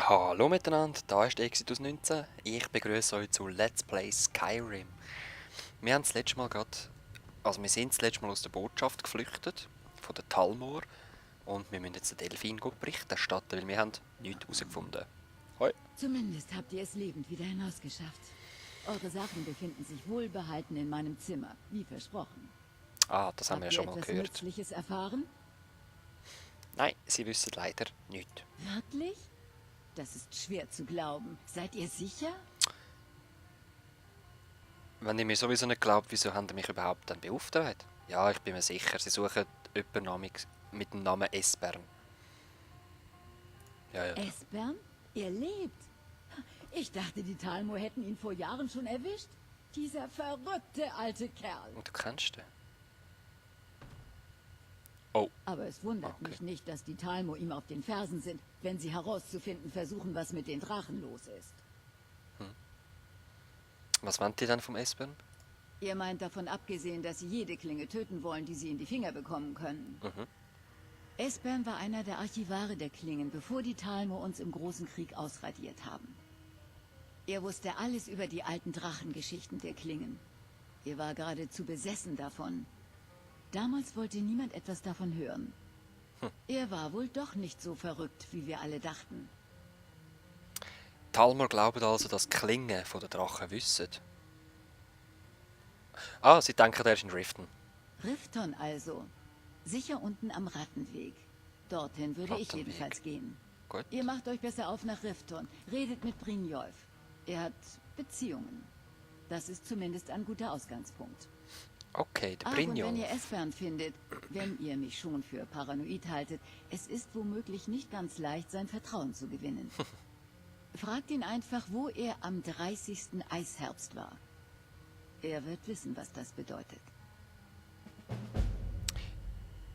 Hallo miteinander, da ist Exodus 19. Ich begrüße euch zu Let's Play Skyrim. Wir haben das letzte Mal wir sind das letzte Mal aus der Botschaft geflüchtet, von der Talmor, und wir müssen jetzt den Delfin Bericht erstatten, weil wir haben nichts herausgefunden. Hoi. Zumindest habt ihr es lebend wieder hinausgeschafft. Eure Sachen befinden sich wohlbehalten in meinem Zimmer, wie versprochen. Ah, das haben wir ja Habt ihr schon mal etwas gehört. Nützliches erfahren? Nein, sie wissen leider nichts. Wirklich? Das ist schwer zu glauben. Seid ihr sicher? Wenn ihr mir sowieso nicht glaubt, wieso haben ihr mich überhaupt dann beauftragt? Ja, ich bin mir sicher, sie suchen jemanden mit dem Namen Esbern. Ja. Esbern? Er lebt. Ich dachte, die Talmo hätten ihn vor Jahren schon erwischt. Dieser verrückte alte Kerl. Und du kennst den? Oh, Aber es wundert okay. mich nicht, dass die Talmo ihm auf den Fersen sind, wenn sie herauszufinden versuchen, was mit den Drachen los ist. Was wollt ihr dann vom Esbern? Ihr meint davon abgesehen, dass sie jede Klinge töten wollen, die sie in die Finger bekommen können. Esbern war einer der Archivare der Klingen, bevor die Talmo uns im Großen Krieg ausradiert haben. Er wusste alles über die alten Drachengeschichten der Klingen. Er war geradezu besessen davon. Damals wollte niemand etwas davon hören. Er war wohl doch nicht so verrückt, wie wir alle dachten. Talmor glaubt also, dass die Klingen von den Drachen wissen. Ah, sie denken, er ist in Riften. Rifton also. Sicher unten am Rattenweg. Dorthin würde ich Rattenweg. jedenfalls gehen. Gut. Ihr macht euch besser auf nach Rifton. Redet mit Brynjolf. Er hat Beziehungen. Das ist zumindest ein guter Ausgangspunkt. Okay, der Ach, und Brynjolf. wenn ihr Esbern findet, wenn ihr mich schon für paranoid haltet, es ist womöglich nicht ganz leicht, sein Vertrauen zu gewinnen. Fragt ihn einfach, wo er am 30. Eisherbst war. Er wird wissen, was das bedeutet.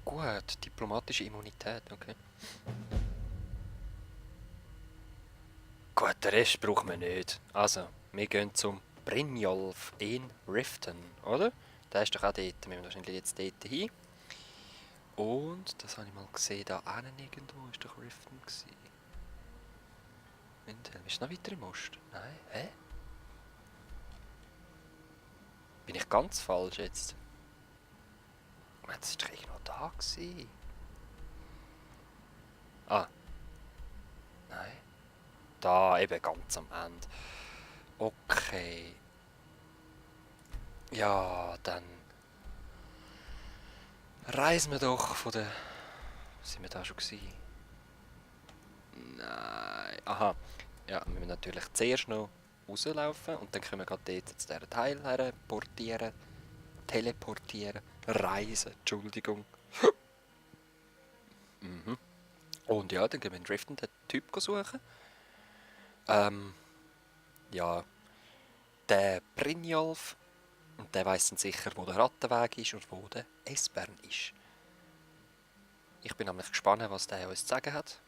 Gut, diplomatische Immunität, okay. Gut, den Rest brauchen wir nicht. Also, wir gehen zum Brynjolf in Riften, oder? Der ist doch auch dort. Wir müssen wahrscheinlich jetzt dort hin. Und, das habe ich mal gesehen, da hinten irgendwo ist doch Riften gewesen. Windhelm, ist noch weiter im Osten? Nein, hä? Bin ich ganz falsch jetzt? Das ist doch irgendwo da gewesen. Ah. Nein. Da, eben ganz am Ende. Okay. Ja, dann reisen wir doch von der... Sind wir da schon gewesen? Nein. Aha. Ja, wir müssen natürlich zuerst noch rauslaufen und dann können wir gerade dort zu diesem Teil her portieren. Teleportieren. Reisen, Entschuldigung. Und ja, dann gehen wir in Driften den Typ suchen. Ja, der Brynjolf. Und der weiss dann sicher, wo der Rattenweg ist und wo der Esbern ist. Ich bin nämlich gespannt, was der uns zu sagen hat.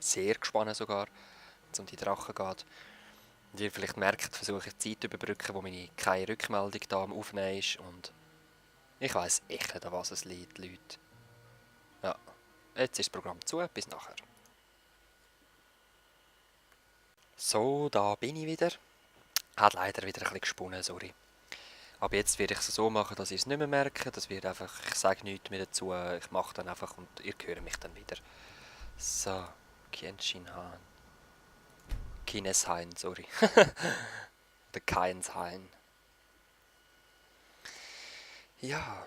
Sehr gespannt sogar, wenn es um die Drachen geht. Und ihr vielleicht merkt, versuche ich Zeit zu überbrücken, wo meine keine Rückmeldung da am Aufnehmen ist. Und ich weiss echt nicht, an was es liegt, Leute. Ja, jetzt ist das Programm zu, bis nachher. So, da bin ich wieder. Hat leider wieder ein bisschen gesponnen, sorry. Aber jetzt werde ich es so machen, dass ihr es nicht mehr merkt. Das wird einfach, ich sage nichts mehr dazu, ich mache dann einfach und ihr hört mich dann wieder. So, Kienshin-Han. Kineshain, sorry. Der Kainshain. Ja.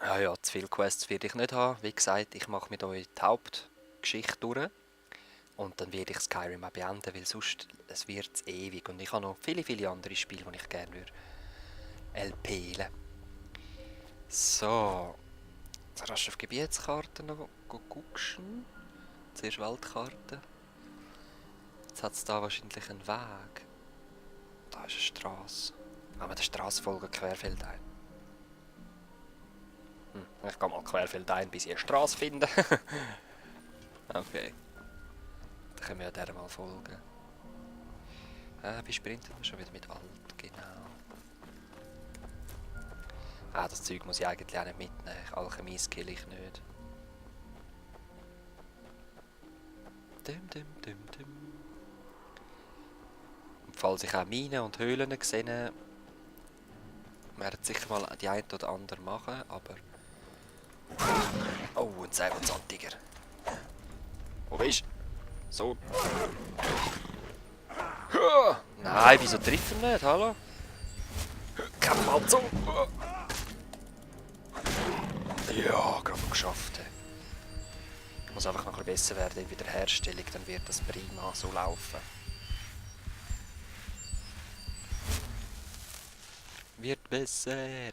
Ja, zu viele Quests werde ich nicht haben. Wie gesagt, ich mache mit euch die Hauptgeschichte durch. Und dann werde ich Skyrim auch beenden, weil sonst es wird ewig. Und ich habe noch viele, viele andere Spiele, die ich gerne würde LP'len. So. Jetzt hast du auf Gebietskarte noch gucken. Zuerst Weltkarte. Jetzt hat es da wahrscheinlich einen Weg. Da ist eine Straße. Aber der Straße folgt querfeldein. Ich gehe mal querfeldein, bis ich eine Straße finde. Okay. Dann können wir ja der mal folgen. Wie sprintet man schon wieder mit Alt? Genau. Das Zeug muss ich eigentlich auch nicht mitnehmen. Alchemie skill ich nicht. Und falls ich auch Minen und Höhlen gesehen habe, werden sicher mal die eine oder andere machen, aber... Oh, ein Säbelzahntiger. Wo bist du? So. Nein, wieso trifft er nicht? Hallo? Komm mal zu. Ja, gerade noch geschafft. Muss einfach noch ein bisschen besser werden in der Wiederherstellung, dann wird das prima so laufen. Wird besser.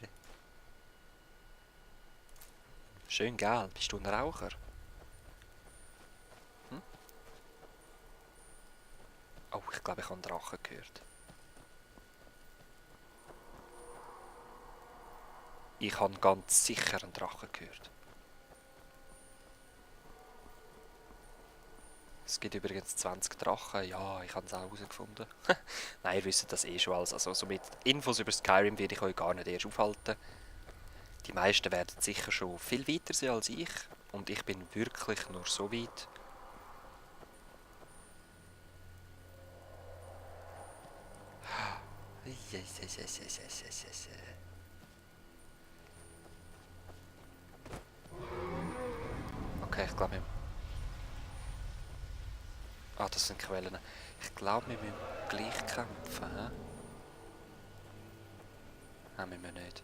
Schön gelb. Bist du ein Raucher? Hm? Oh, ich glaube, ich habe einen Drachen gehört. Ich habe ganz sicher einen Drachen gehört. Es gibt übrigens 20 Drachen. Ja, ich habe es auch herausgefunden. Nein, ihr wisst das eh schon alles. Also so mit Infos über Skyrim werde ich euch gar nicht erst aufhalten. Die meisten werden sicher schon viel weiter sein als ich. Und ich bin wirklich nur so weit. Okay, ich glaube, ah, das sind Quellen. Ich glaube, wir müssen gleich kämpfen. Hä? Nein, wir müssen nicht.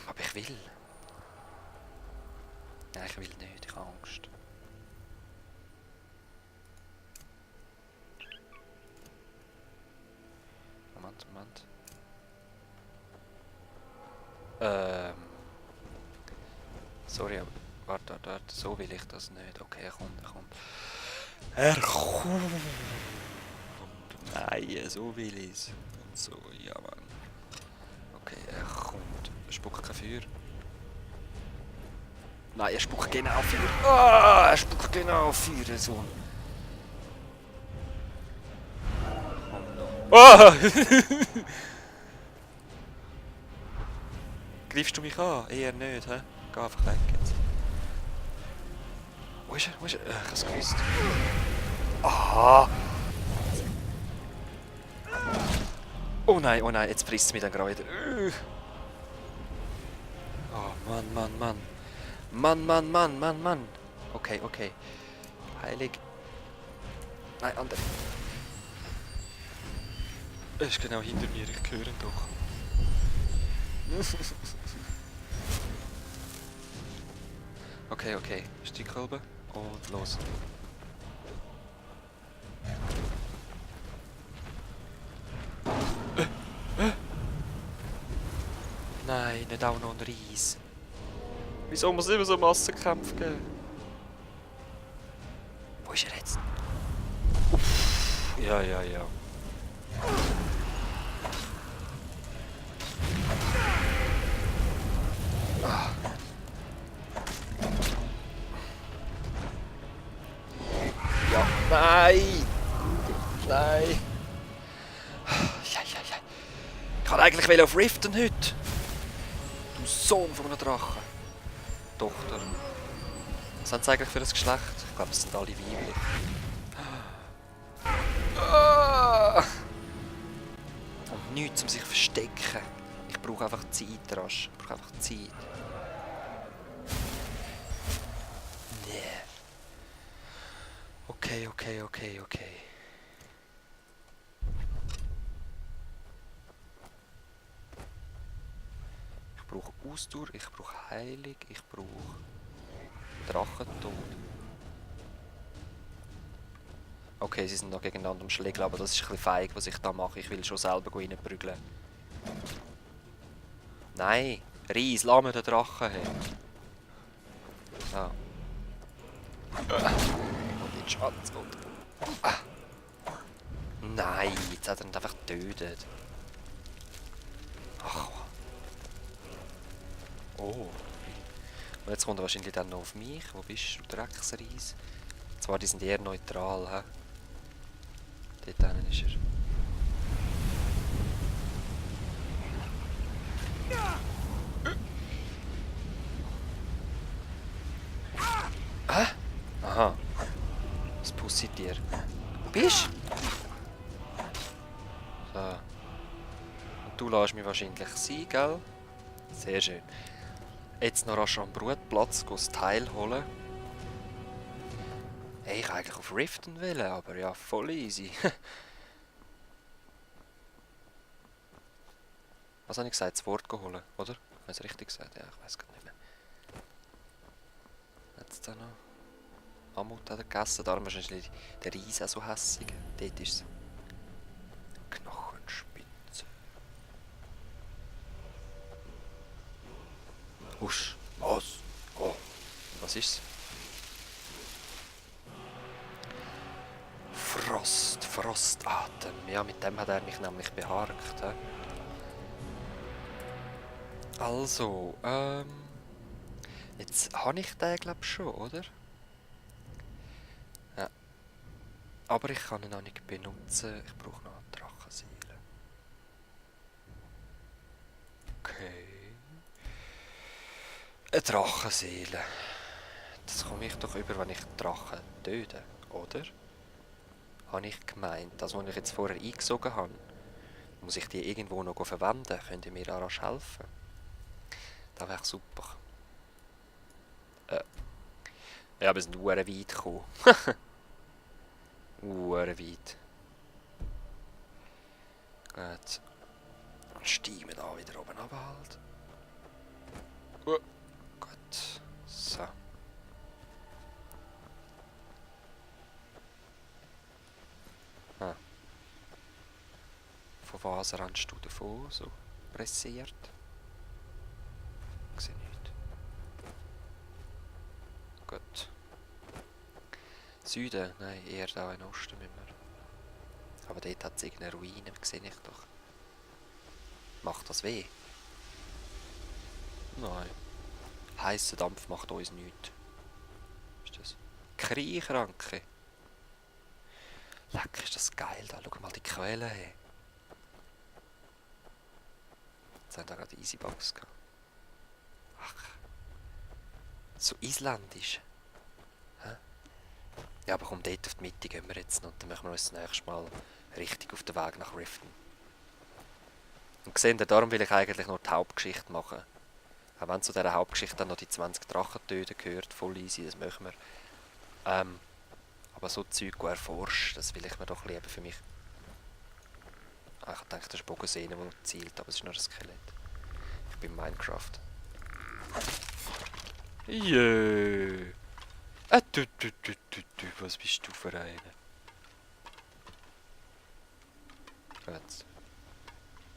Aber ich will. Nein, ich will nicht. Ich habe Angst. Moment. Sorry, aber warte. So will ich das nicht. Okay, er kommt. Er kommt! Nein, so will ich es. Und so, ja Mann. Okay, er kommt. Er spuckt kein Feuer. Nein, er spuckt genau Feuer. Ah, er spuckt genau Feuer, so. Komm noch. Ah! Greifst du mich an? Eher nicht, hä? Geh einfach weg jetzt. Wo ist er? Ich hab's gewusst. Aha! Oh nein, jetzt frisst es mich dann gerade wieder. Oh Mann. Okay. Heilig. Nein, andere. Er ist genau hinter mir, ich höre ihn doch. Okay. Stickkolben und los. Nein, nicht auch noch ein Reis. Wieso muss es immer so Massenkämpfe geben? Wo ist er jetzt? Uff. Ja. Ah. Ja, nein! Ja. Ich kann eigentlich auf Riften heute. Du Sohn von einem Drachen. Tochter. Was haben sie eigentlich für ein Geschlecht? Ich glaube, es sind alle weiblich. Und nichts, um sich zu verstecken. Ich brauche einfach Zeit, rasch. Ich brauche einfach Zeit. Nee. Okay. Ich brauche Ausdauer, ich brauche Heilung, ich brauche Drachentod. Okay, sie sind noch gegeneinander am Schlägeln, aber das ist ein bisschen feig, was ich da mache. Ich will schon selber reinprügeln. Nein! Reis, lass mir den Drachen her. Ah. Und jetzt Schatz. Nein, jetzt hat er ihn einfach getötet. Ach. Oh. Und jetzt kommt er wahrscheinlich dann noch auf mich. Wo bist du, Drecksreis? Zwar, die sind eher neutral, hä? Dort hinten ist er. Hä? Aha. Pussy-Tier. Wo bist du? So. Und du lässt mich wahrscheinlich sein, gell? Sehr schön. Jetzt noch rasch am Brutplatz das Teil holen. Hey, ich wollte eigentlich auf Riften wollen, aber ja, voll easy. Was habe ich gesagt? Das Wort holen, oder? Habe ich es richtig gesagt? Ja, ich weiß gar nicht mehr. Jetzt da noch. Mammut hat er gegessen, darum ist der Reis auch so hässig. Dort ist es. Knochenspitze. Husch. Was? Oh. Was ist's? Frostatem. Ja, mit dem hat er mich nämlich beharkt. He? Also, jetzt habe ich den, glaube ich, schon, oder? Ja. Aber ich kann ihn noch nicht benutzen. Ich brauche noch eine Drachenseele. Okay. Eine Drachenseele. Das komme ich doch über, wenn ich Drachen töte, oder? Habe ich gemeint. Das, was ich jetzt vorher eingesogen habe, muss ich die irgendwo noch verwenden? Könnt ihr mir da rasch helfen? Das wäre super. Ja, wir sind verdammt weit gekommen. Verdammt weit. Gut. Und steigen wir da wieder oben runter halt. Gut. So. Ah. Von was rennst du davon, so pressiert? Ich sehe nichts. Gut. Süden? Nein, eher da in Osten müssen wir. Aber dort hat es irgendeine Ruine, sehe ich doch. Macht das weh? Nein. Heißer Dampf macht uns nichts. Was ist das? Kriechranke. Leck, ist das geil da. Schau mal die Quelle her. Jetzt haben wir gerade Easybox gehabt. Ach. So isländisch. Hä? Ja, aber komm, dort auf die Mitte gehen wir jetzt noch. Und dann machen wir uns das nächste Mal richtig auf den Weg nach Riften. Und seht ihr, darum will ich eigentlich noch die Hauptgeschichte machen. Auch wenn zu dieser Hauptgeschichte dann noch die 20 Drachen töten gehört, voll easy, das machen wir. Aber so Zeug erforscht, das will ich mir doch lieber für mich. Ah, ich dachte, das ist eine Bogensehne, die zielt, aber es ist nur ein Skelett. Ich bin Minecraft. Jö. Was bist du für eine? Jetzt.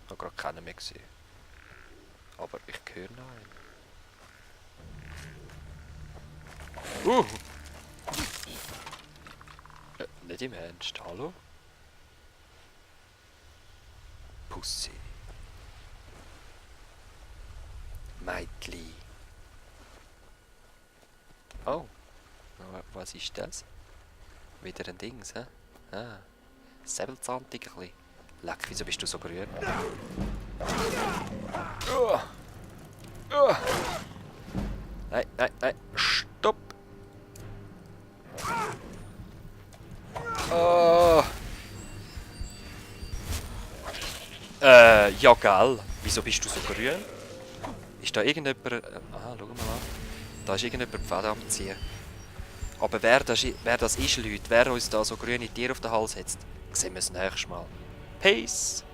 Ich habe gerade keinen mehr gesehen. Aber ich höre noch einen. Nicht im Ernst, hallo? Pussy. Meitli. Oh. Was ist das? Wieder ein Dings, hä? Ah. Säbelzahntigerli. Leck, wieso bist du so grün? Nein, nein, nein. Stopp! Ja, gell. Wieso bist du so grün? Ist da irgendjemand... schau mal an. Da ist irgendjemand Pfade am Ziehen. Aber wer das ist, Leute, wer uns da so grüne Tiere auf den Hals setzt, sehen wir das nächste Mal. Peace!